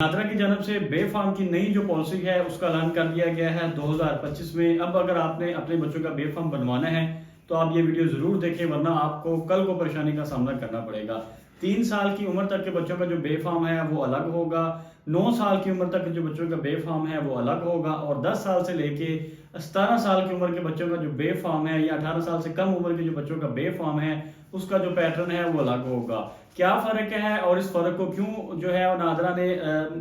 नादरा की जानब से बे फार्म की नई जो पॉलिसी है उसका ऐलान कर दिया गया है 2025 में। अब अगर आपने अपने बच्चों का बे फार्म बनवाना है तो आप ये वीडियो जरूर देखें, वरना आपको कल को परेशानी का सामना करना पड़ेगा। 3 साल की उम्र तक के बच्चों का जो बे फार्म है वो अलग होगा, 9 साल की उम्र तक के जो बच्चों का बे फार्म है वो अलग होगा, और 10 साल से लेके 17 साल की उम्र के बच्चों का जो बे फार्म है या 18 साल से कम उम्र के जो बच्चों का बे फार्म है उसका जो पैटर्न है वो अलग होगा। क्या फ़र्क है और इस फ़र्क को क्यों जो है नादरा ने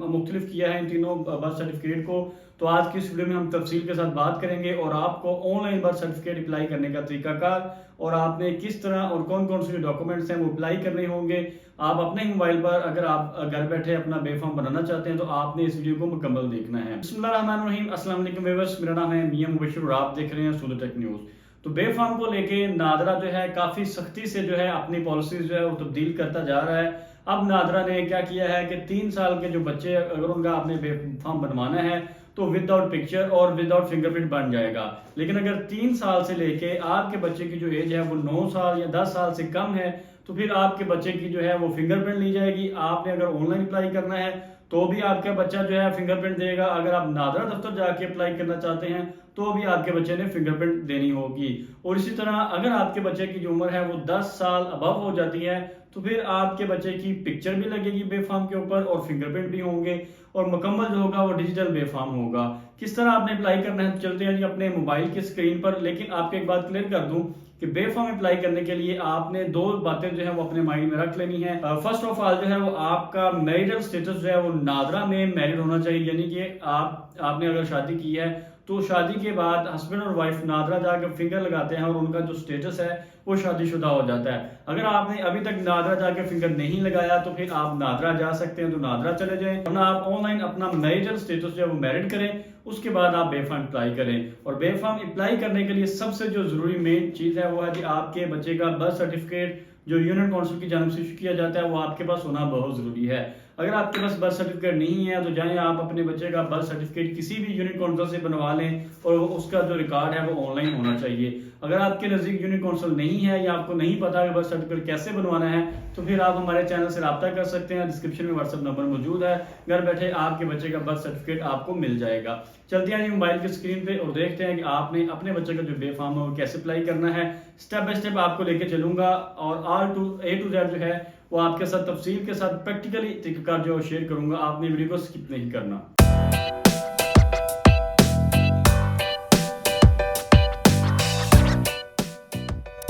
मुख्तलिफ किया है इन तीनों बर्थ सर्टिफिकेट को, तो आज की इस वीडियो में हम तफसील के साथ बात करेंगे और आपको ऑनलाइन बर्थ सर्टिफिकेट अप्लाई करने का तरीकाकार और आपने किस तरह और कौन कौन से जो डॉक्यूमेंट्स हैं वो अप्लाई करने होंगे। आप अपने मोबाइल पर अगर आप घर बैठे अपना बे फार्म बनाना चाहते हैं तो आपने इस वीडियो को मुकम्मल देखना है। बिस्मिल्लाहिर्रहमानिर्रहीम, अस्सलाम वालेकुम व्यूअर्स, मेरा नाम है मियां मुबशिर और आप देख रहे हैं सूरत टेक न्यूज़। तो बे फार्म को लेके नादरा जो है काफ़ी सख्ती से जो है अपनी पॉलिसीज जो है वो तब्दील करता जा रहा है। अब नादरा ने क्या किया है कि 3 साल के जो बच्चे अगर उनका आपने बे फार्म बनवाना है तो विदाउट पिक्चर और विदाउट फिंगरप्रिंट बन जाएगा। लेकिन अगर 3 साल से लेके आपके बच्चे की जो एज है वो 9 साल या 10 साल से कम है तो फिर आपके बच्चे की जो है वो फिंगरप्रिंट ली जाएगी। आपने अगर ऑनलाइन अप्लाई करना है तो भी आपका बच्चा जो है फिंगरप्रिंट देगा। अगर आप नादरा दफ्तर जाके अप्लाई करना चाहते हैं तो भी आपके बच्चे ने फिंगरप्रिंट देनी होगी। और इसी तरह अगर आपके बच्चे की जो उम्र है वो 10 साल अबव हो जाती है तो फिर आपके बच्चे की पिक्चर भी लगेगी बे फार्म के ऊपर और फिंगरप्रिंट भी होंगे और मुकम्मल जो होगा वो डिजिटल बे फार्म होगा। किस तरह आपने अप्लाई करना है, तो चलते हैं जी अपने मोबाइल की स्क्रीन पर। लेकिन आपको एक बात क्लियर कर दूं कि बे फार्म अप्लाई करने के लिए आपने 2 बातें जो है वो अपने माइंड में रख लेनी है। फर्स्ट ऑफ ऑल जो है वो आपका मैरिटल स्टेटस जो है वो नादरा में मैरिड होना चाहिए, यानी कि आपने अगर शादी की है तो शादी के बाद हस्बैंड और वाइफ नादरा जाकर फिंगर लगाते हैं और उनका जो स्टेटस है वो शादीशुदा हो जाता है। अगर आपने अभी तक नादरा जाकर फिंगर नहीं लगाया तो फिर आप नादरा जा सकते हैं, तो नादरा चले जाएं, वरना आप ऑनलाइन अपना मैरिटल स्टेटस जो है वो मैरिड करें, उसके बाद आप बे फार्म अप्लाई करें। और बे फार्म अप्लाई करने के लिए सबसे जो जरूरी मेन चीज है वो है कि आपके बच्चे का बर्थ सर्टिफिकेट जो यूनियन काउंसिल की जानब से इशू किया जाता है वो आपके पास होना बहुत जरूरी है। अगर आपके पास बर्थ सर्टिफिकेट नहीं है तो जाएं आप अपने बच्चे का बर्थ सर्टिफिकेट किसी भी यूनियन काउंसिल से बनवा लें और उसका जो रिकॉर्ड है वो ऑनलाइन होना चाहिए। अगर आपके नज़दीक यूनियन काउंसिल नहीं है या आपको नहीं पता कि बर्थ सर्टिफिकेट कैसे बनवाना है तो फिर आप हमारे चैनल से रब्ता कर सकते हैं। डिस्क्रिप्शन में व्हाट्सएप नंबर मौजूद है, घर बैठे आपके बच्चे का बर्थ सर्टिफिकेट आपको मिल जाएगा। चलते हैं मोबाइल की स्क्रीन पे और देखते हैं कि आपने अपने बच्चे का जो बे फार्म है वो कैसे अप्लाई करना है। स्टेप बाय स्टेप आपको लेके चलूंगा और A to Z जो है वो आपके साथ तफसील के साथ प्रैक्टिकली तरीका जो शेयर करूंगा। आपने वीडियो को स्किप नहीं करना।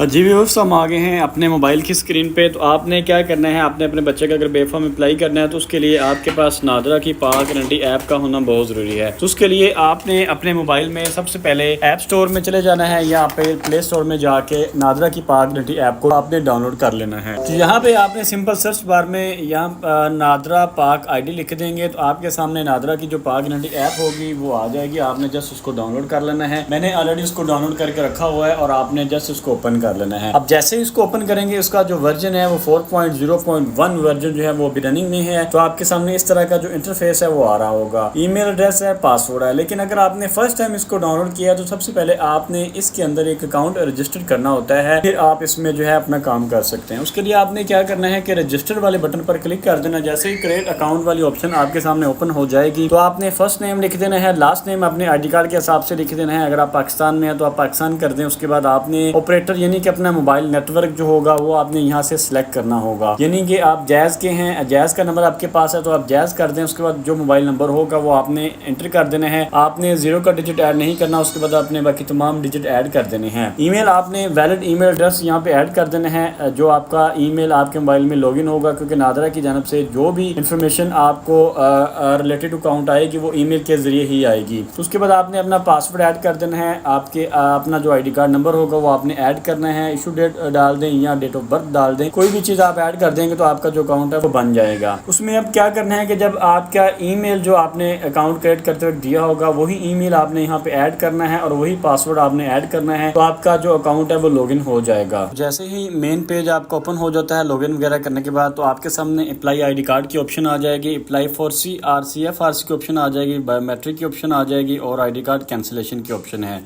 जी व्यूअर्स, हम आ गए हैं अपने मोबाइल की स्क्रीन पे। तो आपने क्या करना है, आपने अपने बच्चे का अगर बे फार्म अप्लाई करना है तो उसके लिए आपके पास नादरा की पाक गारंटी ऐप का होना बहुत ज़रूरी है। तो उसके लिए आपने अपने मोबाइल में सबसे पहले ऐप स्टोर में चले जाना है, यहाँ पे प्ले स्टोर में जाके नादरा की पाक गारंटी ऐप को आपने डाउनलोड कर लेना है। तो यहाँ पे आपने सिंपल सर्च बार में यहाँ नादरा पाक ID लिख देंगे तो आपके सामने नादरा की जो पाक गारंटी ऐप होगी वो आ जाएगी। आपने जस्ट उसको डाउनलोड कर लेना है। मैंने ऑलरेडी उसको डाउनलोड करके रखा हुआ है और आपने जस्ट उसको ओपन कर लेना है। अब जैसे ही इसको ओपन करेंगे उसका जो वर्जन है वो 4.0.1 वर्जन जो है वो अभी रनिंग में है। तो आपके सामने इस तरह का जो इंटरफेस है वो आ रहा होगा, ईमेल एड्रेस है, पासवर्ड है। लेकिन अगर आपने फर्स्ट टाइम इसको डाउनलोड किया तो सबसे पहले आपने इसके अंदर एक अकाउंट रजिस्टर करना होता है, फिर आप इसमें जो है अपना काम कर सकते हैं। उसके लिए आपने क्या करना है कि रजिस्टर वाले बटन पर क्लिक कर देना। जैसे ही क्रिएट अकाउंट वाली ऑप्शन आपके सामने ओपन हो जाएगी तो आपने फर्स्ट नेम लिख देना है, लास्ट नेम अपने ID कार्ड के हिसाब से लिख देना है। अगर आप पाकिस्तान में है तो आप पाकिस्तान कर दें। उसके बाद आपने ऑपरेटर यानी कि अपना मोबाइल नेटवर्क जो होगा वो आपने यहाँ से सिलेक्ट करना होगा, यानी कि आप जैज के हैं, जैज का नंबर आपके पास है तो आप जैज कर दें। उसके बाद जो मोबाइल नंबर होगा वो आपने एंटर कर देना है। आपने 0 का डिजिट ऐड नहीं करना, उसके बाद आपने बाकी तमाम डिजिट ऐड कर देने हैं। ईमेल आपने वैलिड ईमेल एड्रेस यहाँ पे ऐड कर देना है, जो आपका ईमेल आपके मोबाइल में लॉगिन होगा, क्योंकि नादरा की जानब से जो भी इंफॉर्मेशन आपको रिलेटेड टू अकाउंट आएगी वो ईमेल के जरिए ही आएगी। तो उसके बाद आपने अपना पासवर्ड ऐड कर देना है। आपके अपना जो ID कार्ड नंबर होगा वो आपने ऐड करना है। इशू डेट डाल दें या डेट ऑफ बर्थ डाल दें, कोई भी चीज़ आप ऐड कर देंगे तो आपका जो अकाउंट है वो बन जाएगा। उसमें अब क्या करना है कि जब आपका ईमेल जो आपने अकाउंट क्रिएट करते वक्त दिया होगा वही ईमेल आपने यहाँ पे ऐड करना है और वही पासवर्ड आपने ऐड करना है, तो आपका जो अकाउंट है वो लॉगिन हो जाएगा। जैसे ही मेन पेज आपका ओपन हो जाता है लॉगिन वगैरह करने के बाद तो आपके सामने अप्लाई ID कार्ड की ऑप्शन आ जाएगी, अप्लाई फॉर CRCF की ऑप्शन आ जाएगी, बायोमेट्रिक की ऑप्शन आ जाएगी और ID कार्ड कैंसिलेशन की ऑप्शन है।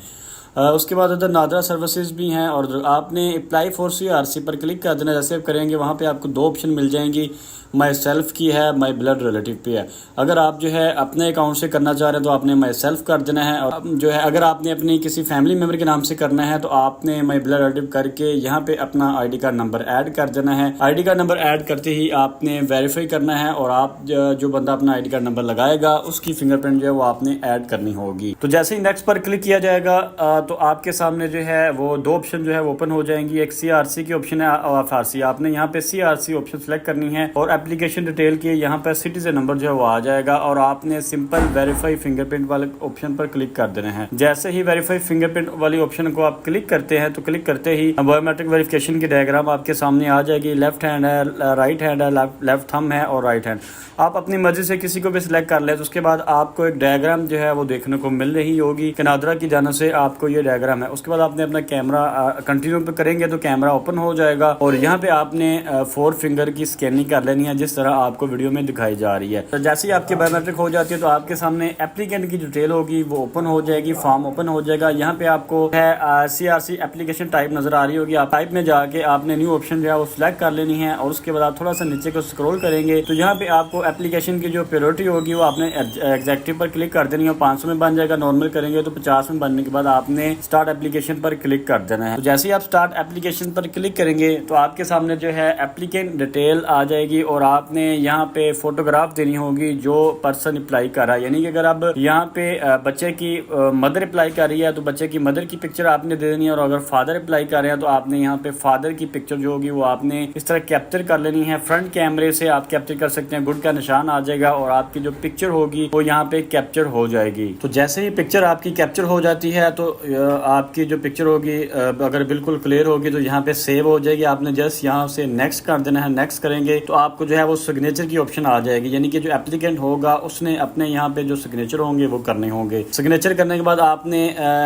उसके बाद इधर नादरा सर्विसेज भी हैं और आपने अप्लाई फॉर CRC पर क्लिक कर देना। जैसे आप करेंगे वहाँ पे आपको 2 ऑप्शन मिल जाएंगी। माई सेल्फ की है, माई ब्लड रिलेटिव पे है। अगर आप जो है अपने अकाउंट से करना चाह रहे हैं तो आपने माई सेल्फ कर देना है, और जो है अगर आपने अपनी किसी फैमिली मेम्बर के नाम से करना है तो आपने माई ब्लड रिलेटिव करके यहाँ पे अपना ID कार्ड नंबर ऐड कर देना है। ID कार्ड नंबर ऐड करते ही आपने वेरीफाई करना है, और आप जो बंदा अपना ID कार्ड नंबर लगाएगा उसकी फिंगरप्रिंट जो है वो आपने ऐड करनी होगी। तो जैसे ही नेक्स्ट पर क्लिक किया जाएगा तो आपके सामने जो है वो दो ऑप्शन जो है वो ओपन हो जाएंगी। एक CRC की ऑप्शन है और FRC। आपने यहाँ पे CRC ऑप्शन सेलेक्ट करनी है और एप्लीकेशन डिटेल की यहाँ पे सिटीजन नंबर जो है वो आ जाएगा, और आपने सिंपल वेरीफाई फिंगरप्रिंट वाले ऑप्शन पर क्लिक कर देना है। जैसे ही वेरीफाई फिंगरप्रिंट वाली ऑप्शन को आप क्लिक करते हैं तो क्लिक करते ही बायोमेट्रिक वेरिफिकेशन की डायग्राम आपके सामने आ जाएगी। लेफ्ट हैंड है, राइट हैंड है, लेफ्ट थंब है और राइट हैंड। आप अपनी मर्जी से किसी को भी सिलेक्ट कर ले तो उसके बाद आपको एक डायग्राम जो है वो देखने को मिल रही होगी कि नादरा की जानिब से आपको ये डायग्राम है। उसके बाद आपने अपना कैमरा कंटिन्यू पे करेंगे तो कैमरा ओपन हो जाएगा, और यहाँ पे आपने 4 फिंगर की स्कैनिंग कर लेनी है जिस तरह आपको वीडियो में दिखाई जा रही है। तो जैसे ही आपकी बायोमेट्रिक हो जाती है तो आपके सामने एप्लीकेंट की डिटेल होगी वो ओपन हो जाएगी, फॉर्म ओपन हो जाएगा। यहाँ पे आपको है CRC एप्लीकेशन टाइप नजर आ रही होगी। आप टाइप में जाके आपने न्यू ऑप्शन जो है वो सिलेक्ट कर लेनी है, और उसके बाद आप थोड़ा सा नीचे को स्क्रॉल करेंगे तो यहाँ पे आपको एप्लीकेशन की जो प्रायोरिटी होगी वो आपने एग्जेक्टिव पर क्लिक कर देनी है। 500 में बन जाएगा, नॉर्मल करेंगे तो 50 में बनने के बाद आपने स्टार्ट एप्लीकेशन पर क्लिक कर देना है। तो जैसे ही आप स्टार्ट एप्लीकेशन पर क्लिक करेंगे तो आपके सामने जो है एप्लीकेंट डिटेल आ जाएगी, और आपने यहाँ पे फोटोग्राफ देनी होगी जो पर्सन अप्लाई कर रहा है। यानी कि अगर अब यहाँ पे बच्चे की मदर अप्लाई कर रही है तो बच्चे की मदर की पिक्चर आपने दे देनी है, और अगर फादर अप्लाई कर रहे हैं तो आपने यहाँ पे फादर की पिक्चर जो होगी वो आपने इस तरह कैप्चर कर लेनी है। फ्रंट कैमरे से आप कैप्चर कर सकते हैं, गुड का निशान आ जाएगा और आपकी जो पिक्चर होगी वो यहाँ पे कैप्चर हो जाएगी। तो जैसे ही पिक्चर आपकी कैप्चर हो जाती है तो आपकी जो पिक्चर होगी अगर बिल्कुल क्लियर होगी तो यहाँ पे सेव हो जाएगी। आपने जस्ट यहाँ से नेक्स्ट कर देना है। नेक्स्ट करेंगे तो आपको जो है वो सिग्नेचर की ऑप्शन आ जाएगी, यानी कि जो एप्लीकेंट होगा उसने अपने यहाँ पे जो सिग्नेचर होंगे वो करने होंगे। सिग्नेचर करने के बाद आपने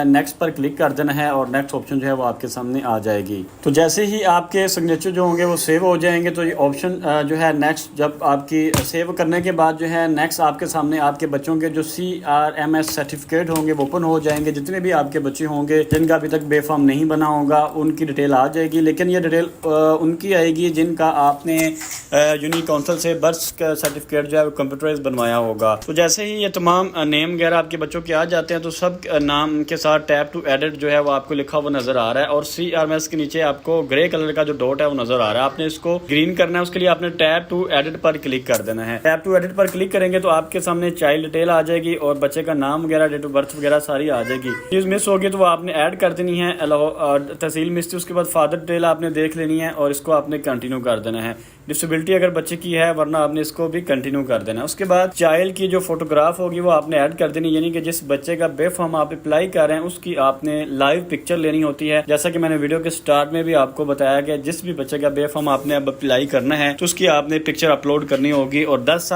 नेक्स्ट पर क्लिक कर देना है और नेक्स्ट ऑप्शन जो है वो आपके सामने आ जाएगी। तो जैसे ही आपके सिग्नेचर जो होंगे वो सेव हो जाएंगे तो ये ऑप्शन जो है नेक्स्ट, जब आपकी सेव करने के बाद जो है नेक्स्ट आपके सामने आपके बच्चों के जो CRMS सर्टिफिकेट होंगे वो ओपन हो जाएंगे। जितने भी आपके बच्चे होंगे जिनका अभी तक बेफार्म नहीं बना होगा उनकी डिटेल आ जाएगी, लेकिन ये डिटेल उनकी आएगी जिनका आपने यूनिक काउंसिल से बर्थ सर्टिफिकेट जो है कंप्यूटराइज बनवाया होगा। तो जैसे ही ये तमाम नेम वगैरह आपके बच्चों के आ जाते हैं तो सब नाम के साथ टैप टू एडिट जो है वो आपको लिखा हुआ नजर आ रहा है, और CRMS के नीचे आपको ग्रे कलर का जो डॉट है वो नजर आ रहा है। आपने इसको ग्रीन करना है, उसके लिए आपने टैप टू एडिट पर क्लिक कर देना है। टैप टू एडिट पर क्लिक करेंगे तो आपके सामने चाइल्ड डिटेल आ जाएगी और बच्चे का नाम वगैरह, डेट ऑफ बर्थ वगैरह सारी आ जाएगी। चीज मिस होगी तो वो आपने ऐड कर देनी है। तहसील मिस थी, उसके बाद फादर डिटेल आपने देख लेनी है और इसको आपने कंटिन्यू कर देना है। डिसेबिलिटी अगर बच्चे की है, वरना आपने इसको भी कंटिन्यू कर देना है। उसके बाद चाइल्ड की जो फोटोग्राफ होगी वो आपने ऐड कर देनी, यानी कि जिस बच्चे का बेफार्म आप अप्लाई कर रहे हैं उसकी आपने लाइव पिक्चर लेनी होती है। जैसा कि मैंने वीडियो के स्टार्ट में भी आपको बताया गया, जिस भी बच्चे का बेफार्म आपने अब अप्लाई करना है तो उसकी आपने पिक्चर अपलोड करनी होगी। और 10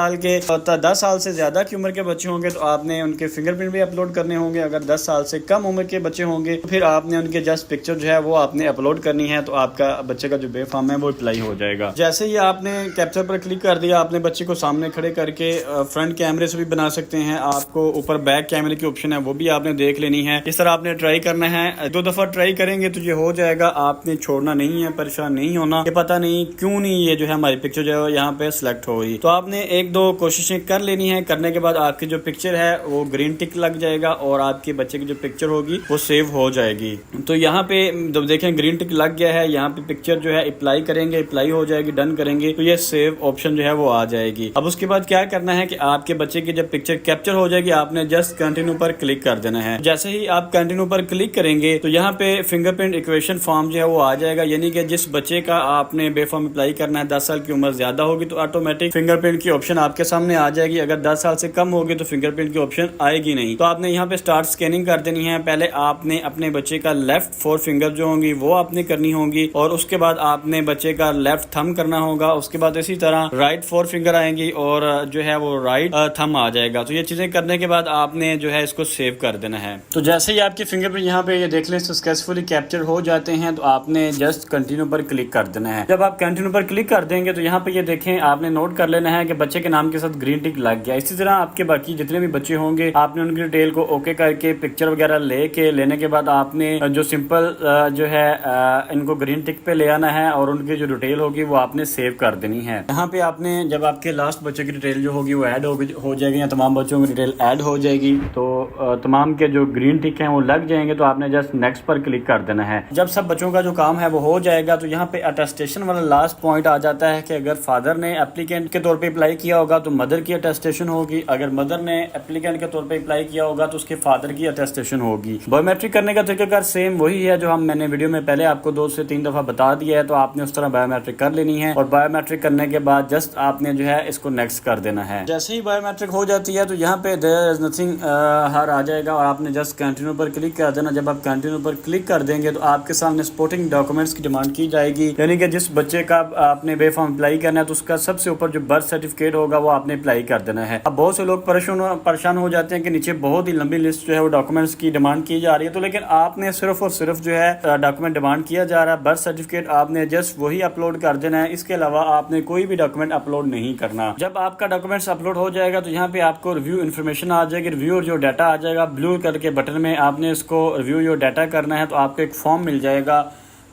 साल से ज्यादा की उम्र के बच्चे होंगे तो आपने उनके फिंगरप्रिंट भी अपलोड करने होंगे। अगर 10 साल से कम उम्र के बच्चे होंगे तो फिर आपने उनके जस्ट पिक्चर जो है वो आपने अपलोड करनी है, तो आपका बच्चे का जो बेफार्म है वो अप्लाई हो जाएगा। जैसे ही आपने कैप्चर पर क्लिक कर दिया, आपने बच्चे को सामने खड़े करके फ्रंट कैमरे से भी बना सकते हैं। आपको ऊपर बैक कैमरे की ऑप्शन है वो भी आपने देख लेनी है। इस तरह आपने ट्राई करना है। 2 दफा ट्राई करेंगे तो ये हो जाएगा, आपने छोड़ना नहीं है, परेशान नहीं होना कि पता नहीं क्यों नहीं ये जो है हमारी पिक्चर जो है यहाँ पे सिलेक्ट हो गई। तो आपने 1-2 कोशिशें कर लेनी है। करने के बाद आपकी जो पिक्चर है वो ग्रीन टिक लग जाएगा और आपके बच्चे की जो पिक्चर होगी वो सेव हो जाएगी। तो यहाँ पे जब देखें ग्रीन टिक लग गया है, यहाँ पे पिक्चर जो है अप्लाई करेंगे, अप्लाई हो जाएगी, डन करेंगे तो ये सेव ऑप्शन जो है वो आ जाएगी। अब उसके बाद क्या करना है कि आपके बच्चे की जब पिक्चर कैप्चर हो जाएगी आपने जस्ट कंटिन्यू पर क्लिक कर देना है। जैसे ही आप कंटिन्यू पर क्लिक करेंगे तो यहाँ पे फिंगरप्रिंट इक्वेशन फॉर्म जो है वो आ जाएगा, यानी कि जिस बच्चे का आपने बेफार्म अप्लाई करना है 10 साल की उम्र ज्यादा होगी तो ऑटोमेटिक फिंगरप्रिंट की ऑप्शन आपके सामने आ जाएगी। अगर 10 साल से कम होगी तो फिंगरप्रिंट की ऑप्शन आएगी नहीं। तो आपने यहाँ पे स्टार्ट स्कैनिंग कर देनी है। पहले आपने अपने बच्चे का लेफ्ट 4 फिंगर जो होंगी वो आपने करनी होंगी, और उसके बाद आपने बच्चे का लेफ्ट थंब करना होगा। उसके बाद इसी तरह राइट 4 फिंगर आएंगी और जो है वो राइट थंब आ जाएगा। तो ये चीजें करने के बाद आपने जो है इसको सेव कर देना है। तो जैसे ही आपके फिंगरप्रिंट यहाँ पे ये देख लें सक्सेसफुली कैप्चर हो जाते हैं तो आपने जस्ट कंटिन्यू पर क्लिक कर देना है। जब आप कंटिन्यू पर क्लिक कर देंगे तो यहाँ पे ये देखें, आपने नोट कर लेना है कि बच्चे के नाम के साथ ग्रीन टिक लग गया। इसी तरह आपके बाकी जितने भी बच्चे होंगे आपने उनकी डिटेल को ओके करके पिक्चर वगैरह लेने के बाद आपने जो सिंपल जो है इनको ग्रीन टिक पे ले आना है और उनकी जो डिटेल होगी वो आपने सेव सेव कर देनी है। यहाँ पे आपने जब आपके लास्ट बच्चे की डिटेल जो होगी वो ऐड हो जाएगी या तमाम बच्चों की डिटेल ऐड हो जाएगी तो तमाम के जो ग्रीन टिक हैं वो लग जाएंगे, तो आपने जस्ट नेक्स्ट पर क्लिक कर देना है। जब सब बच्चों का जो काम है वो हो जाएगा तो यहाँ पे अटेस्टेशन वाला लास्ट पॉइंट आ जाता है कि अगर फादर ने एप्लीकेंट के तौर पे अप्लाई किया होगा तो मदर की अटेस्टेशन होगी, अगर मदर ने एप्लीकेंट के तौर पे अप्लाई किया होगा तो उसके फादर की अटेस्टेशन होगी। बायोमेट्रिक करने का तरीकाकार सेम वही है जो मैंने वीडियो में पहले आपको 2 से 3 दफा बता दिया है, तो आपने उस तरह बायोमेट्रिक कर लेनी है और बायोमेट्रिक करने के बाद जस्ट आपने जो है इसको नेक्स्ट कर देना है। जैसे ही बायोमेट्रिक हो जाती है तो यहाँ पे देयर इज नथिंग हर आ जाएगा और आपने जस्ट कंटिन्यू पर क्लिक कर देना। जब आप कंटिन्यू पर क्लिक कर देंगे तो आपके सामने सपोर्टिंग डॉक्यूमेंट्स की डिमांड की जाएगी, यानी कि जिस बच्चे का आपने बे फॉर्म अप्लाई करना है तो उसका सबसे ऊपर जो बर्थ सर्टिफिकेट होगा वो आपने अप्लाई कर देना है। अब बहुत से लोग परेशान हो जाते हैं कि नीचे बहुत ही लंबी लिस्ट जो है वो डॉक्यूमेंट्स की डिमांड की जा रही है, तो लेकिन आपने सिर्फ और सिर्फ जो है डॉक्यूमेंट डिमांड किया जा रहा है, बर्थ सर्टिफिकेट आपने जस्ट वही अपलोड कर देना है। इसके अलावा आपने कोई भी डॉक्यूमेंट अपलोड नहीं करना। जब आपका डॉक्यूमेंट्स अपलोड हो जाएगा तो यहाँ पे आपको रिव्यू इन्फॉर्मेशन आ जाएगी, रिव्यू और जो डाटा आ जाएगा ब्लू कलर के बटन में, आपने इसको रिव्यू योर डाटा करना है। तो आपको एक फॉर्म मिल जाएगा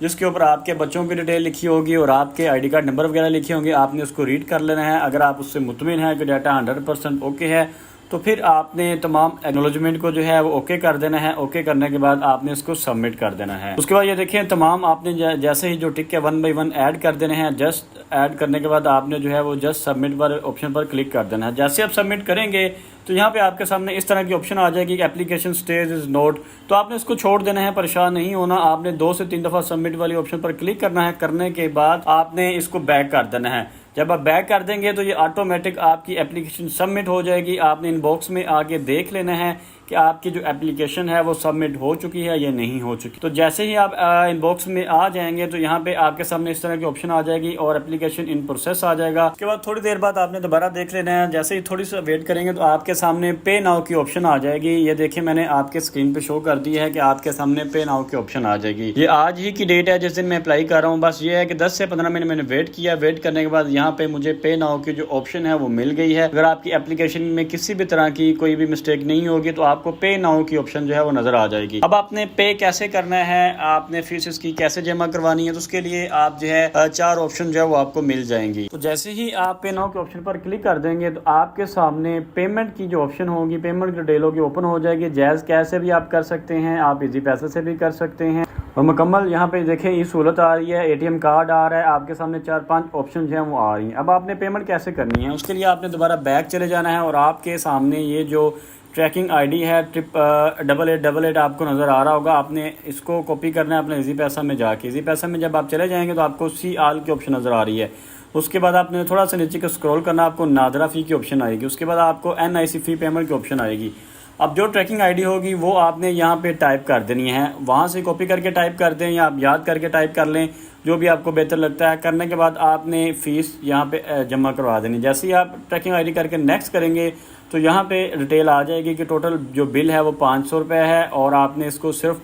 जिसके ऊपर आपके बच्चों की डिटेल लिखी होगी और आपके आईडी कार्ड नंबर वगैरह लिखे होंगे, आपने उसको रीड कर लेना है। अगर आप उससे मुतमिन हैं कि डाटा 100% ओके है तो फिर आपने तमाम एक्नॉलेजमेंट को जो है वो ओके कर देना है। ओके करने के बाद आपने इसको सबमिट कर देना है। उसके बाद ये देखें तमाम आपने जैसे ही जो टिक है 1 बाय 1 ऐड कर देने हैं। जस्ट ऐड करने के बाद आपने जो है वो जस्ट सबमिट पर ऑप्शन पर क्लिक कर देना है। जैसे आप सबमिट करेंगे तो यहाँ पे आपके सामने इस तरह की ऑप्शन आ जाएगी कि एप्लीकेशन स्टेज इज नोट, तो आपने इसको छोड़ देना है, परेशान नहीं होना। आपने 2 से 3 दफ़ा सबमिट वाली ऑप्शन पर क्लिक करना है। करने के बाद आपने इसको बैक कर देना है। जब आप बैक कर देंगे तो ये ऑटोमेटिक आपकी एप्लीकेशन सबमिट हो जाएगी। आपने इनबॉक्स में आके देख लेना है कि आपकी जो एप्लीकेशन है वो सबमिट हो चुकी है या नहीं हो चुकी। तो जैसे ही आप इनबॉक्स में आ जाएंगे तो यहाँ पे आपके सामने इस तरह की ऑप्शन आ जाएगी और एप्लीकेशन इन प्रोसेस आ जाएगा। उसके बाद थोड़ी देर बाद आपने दोबारा देख लेना है। जैसे ही थोड़ी सी वेट करेंगे तो आपके सामने पे नाउ की ऑप्शन आ जाएगी। ये देखिए मैंने आपके स्क्रीन पे शो कर दी है कि आपके सामने पे नाउ की ऑप्शन आ जाएगी। ये आज ही की डेट है जिस दिन मैं अप्लाई कर रहा हूँ। बस ये है कि 10 से 15 मिनट मैंने वेट किया। वेट करने के बाद यहाँ पे मुझे पे नाउ की जो ऑप्शन है वो मिल गई है। अगर आपकी एप्लीकेशन में किसी भी तरह की कोई भी मिस्टेक नहीं होगी तो आपको पे नाउ की ऑप्शन जो है वो नजर आ जाएगी। अब आपने पे कैसे करना है, आपने फीस इसकी कैसे जमा करवानी है, तो उसके लिए आप जो है 4 ऑप्शन जो है वो आपको मिल जाएंगी। तो जैसे ही आप पे नाउ के ऑप्शन पर क्लिक कर देंगे तो आपके सामने पेमेंट की जो ऑप्शन होगी, पेमेंट की डिटेल होगी ओपन हो जाएगी। जैज़ कैश से भी आप कर सकते हैं, आप इजी पैसे से भी कर सकते हैं और मुकम्मल यहाँ पे देखें ये सहूलत आ रही है। एटीएम कार्ड आ रहा है, आपके सामने 4-5 ऑप्शन जो है वो आ रही हैं। अब आपने पेमेंट कैसे करनी है उसके लिए आपने दोबारा बैक चले जाना है और आपके सामने ये जो ट्रैकिंग आईडी है 8888 आपको नज़र आ रहा होगा। आपने इसको कॉपी करना है अपने इजी पैसा में जाके। इजी पैसा में जब आप चले जाएंगे तो आपको सी आल की ऑप्शन नज़र आ रही है। उसके बाद आपने थोड़ा सा नीचे को स्क्रॉल करना, आपको नादरा फ़ी की ऑप्शन आएगी। उसके बाद आपको NIC फ़ी पेमेंट की ऑप्शन आएगी। अब जो ट्रैकिंग आईडी होगी वो आपने यहाँ पे टाइप कर देनी है। वहाँ से कॉपी करके टाइप कर दें या आप याद करके टाइप कर लें, जो भी आपको बेहतर लगता है। करने के बाद आपने फ़ीस यहाँ पे जमा करवा देनी। जैसे ही आप ट्रैकिंग आईडी करके नेक्स्ट करेंगे तो यहाँ पे डिटेल आ जाएगी कि टोटल जो बिल है वो 500 रुपये है और आपने इसको सिर्फ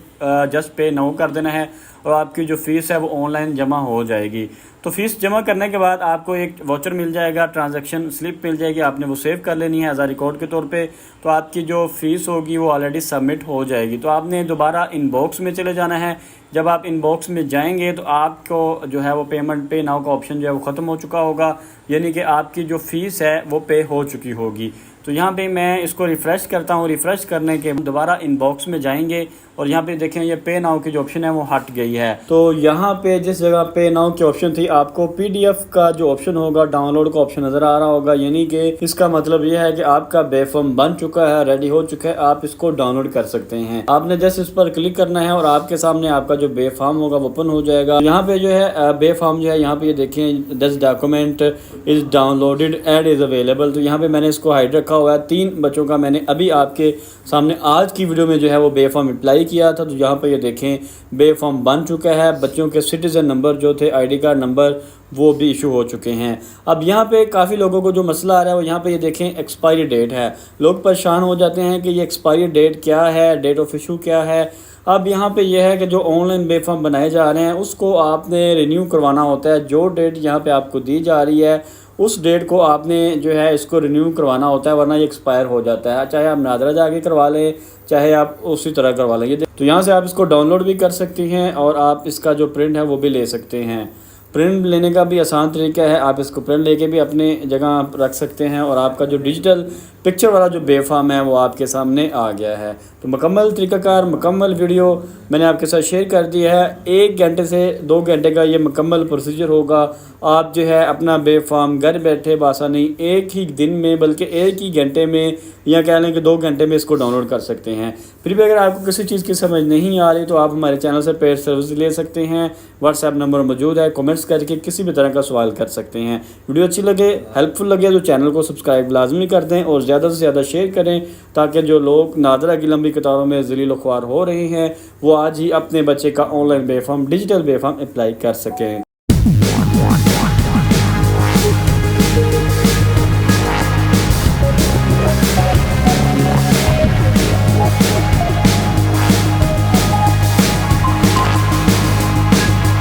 जस्ट पे नाउ कर देना है और आपकी जो फ़ीस है वो ऑनलाइन जमा हो जाएगी। तो फ़ीस जमा करने के बाद आपको एक वाउचर मिल जाएगा, ट्रांजैक्शन स्लिप मिल जाएगी, आपने वो सेव कर लेनी है एज आ रिकॉर्ड के तौर पे। तो आपकी जो फ़ीस होगी वो ऑलरेडी सबमिट हो जाएगी। तो आपने दोबारा इनबॉक्स में चले जाना है। जब आप इनबॉक्स में जाएंगे तो आपको जो है वो पेमेंट पे नाउ का ऑप्शन जो है वो ख़त्म हो चुका होगा, यानी कि आपकी जो फ़ीस है वो पे हो चुकी होगी। तो यहाँ पे मैं इसको रिफ़्रेश करता हूँ। रिफ़्रेश करने के दोबारा इनबॉक्स में जाएंगे और यहाँ पे देखें ये पे नाउ की जो ऑप्शन है वो हट गई है। तो यहाँ पे जिस जगह पे नाउ की ऑप्शन थी आपको PDF का जो ऑप्शन होगा, डाउनलोड का ऑप्शन नज़र आ रहा होगा, यानी कि इसका मतलब ये है कि आपका बे फॉर्म बन चुका है, रेडी हो चुका है, आप इसको डाउनलोड कर सकते हैं। आपने जस्ट इस पर क्लिक करना है और आपके सामने आपका जो बे फॉर्म होगा वो ओपन हो जाएगा। यहाँ पे जो है बे फॉर्म जो है यहाँ पे ये देखें 10 document is downloaded and is available. तो यहाँ पे मैंने इसको हाइड रखा हुआ है। 3 बच्चों का मैंने अभी आपके सामने आज की वीडियो में जो है वो बे फॉर्म अप्लाई किया था। तो यहाँ पे ये देखें बे फॉर्म बन चुका है। बच्चों के सिटीजन नंबर जो थे, आईडी कार्ड नंबर, वो भी इशू हो चुके हैं। अब यहाँ पे काफ़ी लोगों को जो मसला आ रहा है वो यहाँ पे ये देखें एक्सपायरी डेट है। लोग परेशान हो जाते हैं कि ये एक्सपायरी डेट क्या है, डेट ऑफ इशू क्या है। अब यहाँ पे ये है कि जो ऑनलाइन बे फॉर्म बनाए जा रहे हैं उसको आपने रिन्यू करवाना होता है। जो डेट यहाँ पे आपको दी जा रही है उस डेट को आपने जो है इसको रिन्यू करवाना होता है, वरना ये एक्सपायर हो जाता है। चाहे आप नादरा जाके करवा लें, चाहे आप उसी तरह करवा लें। तो यहाँ से आप इसको डाउनलोड भी कर सकती हैं और आप इसका जो प्रिंट है वो भी ले सकते हैं। प्रिंट लेने का भी आसान तरीका है, आप इसको प्रिंट लेके भी अपने जगह रख सकते हैं और आपका जो डिजिटल पिक्चर वाला जो बेफाम है वो आपके सामने आ गया है। तो मुकम्मल तरीक़ाकार, मुकम्मल वीडियो मैंने आपके साथ शेयर कर दिया है। 1 घंटे से 2 घंटे का ये मुकम्मल प्रोसीजर होगा। आप जो है अपना बेफाम घर बैठे बासानी एक ही दिन में, बल्कि एक ही घंटे में, या कह लें कि 2 घंटे में इसको डाउनलोड कर सकते हैं। फिर भी अगर आपको किसी चीज़ की समझ नहीं आ रही तो आप हमारे चैनल से पेड सर्विस ले सकते हैं। व्हाट्सएप नंबर मौजूद है, कमेंट्स करके किसी भी तरह का सवाल कर सकते हैं। वीडियो अच्छी लगे, हेल्पफुल लगे तो चैनल को सब्सक्राइब लाजमी कर दें और ज़्यादा से ज़्यादा शेयर करें, ताकि जो लोग नादरा की लंबी कतारों में ज़लील ख्वार हो रहे हैं वो आज ही अपने बच्चे का ऑनलाइन बेफाम, डिजिटल बेफाम अप्लाई कर सकें।